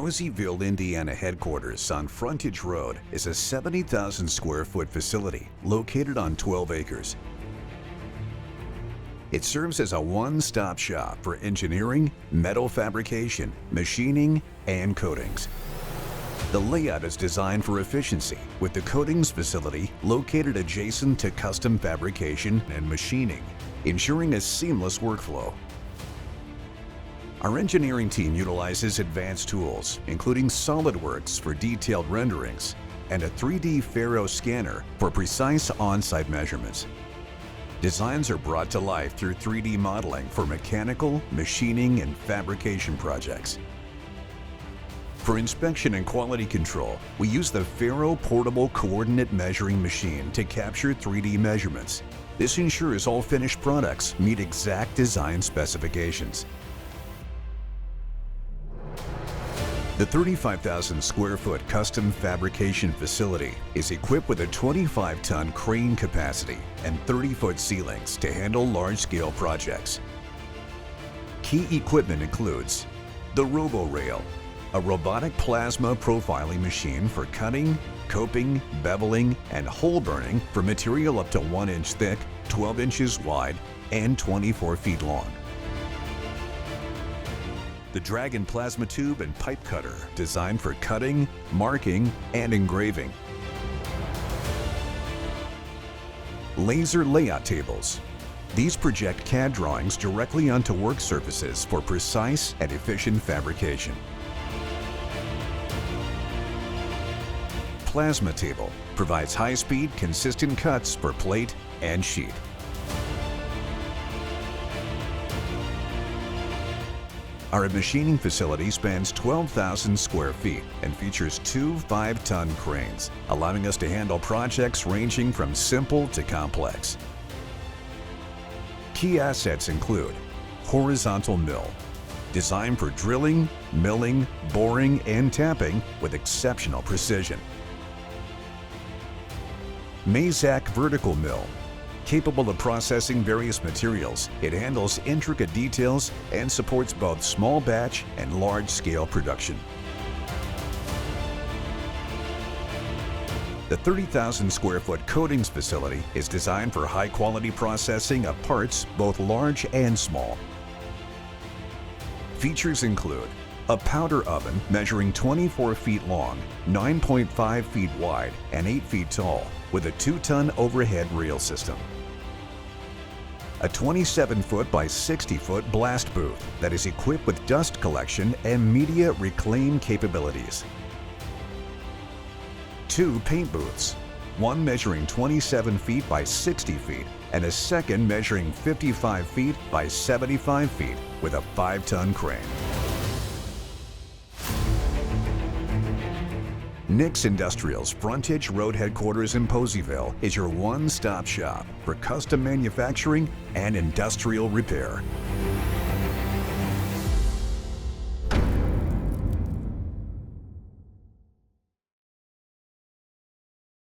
Poseyville, Indiana headquarters on Frontage Road is a 70,000 square foot facility located on 12 acres. It serves as a one-stop shop for engineering, metal fabrication, machining, and coatings. The layout is designed for efficiency, with the coatings facility located adjacent to custom fabrication and machining, ensuring a seamless workflow. Our engineering team utilizes advanced tools, including SolidWorks for detailed renderings and a 3D Faro scanner for precise on-site measurements. Designs are brought to life through 3D modeling for mechanical, machining, and fabrication projects. For inspection and quality control, we use the Faro portable coordinate measuring machine to capture 3D measurements. This ensures all finished products meet exact design specifications. The 35,000 square foot custom fabrication facility is equipped with a 25-ton crane capacity and 30-foot ceilings to handle large-scale projects. Key equipment includes the RoboRail, a robotic plasma profiling machine for cutting, coping, beveling, and hole burning for material up to 1 inch thick, 12 inches wide, and 24 feet long. The Dragon plasma tube and pipe cutter, designed for cutting, marking, and engraving. Laser layout tables. These project CAD drawings directly onto work surfaces for precise and efficient fabrication. Plasma table provides high-speed, consistent cuts for plate and sheet. Our machining facility spans 12,000 square feet and features 2 5-ton cranes, allowing us to handle projects ranging from simple to complex. Key assets include horizontal mill, designed for drilling, milling, boring, and tapping with exceptional precision. Mazak vertical mill, capable of processing various materials, it handles intricate details and supports both small batch and large-scale production. The 30,000 square foot coatings facility is designed for high-quality processing of parts both large and small. Features include a powder oven measuring 24 feet long, 9.5 feet wide, and 8 feet tall, with a 2-ton overhead rail system. A 27-foot by 60-foot blast booth that is equipped with dust collection and media reclaim capabilities. 2 paint booths, one measuring 27 feet by 60 feet and a second measuring 55 feet by 75 feet with a 5-ton crane. NIX Industrial's Frontage Road headquarters in Poseyville is your one-stop shop for custom manufacturing and industrial repair.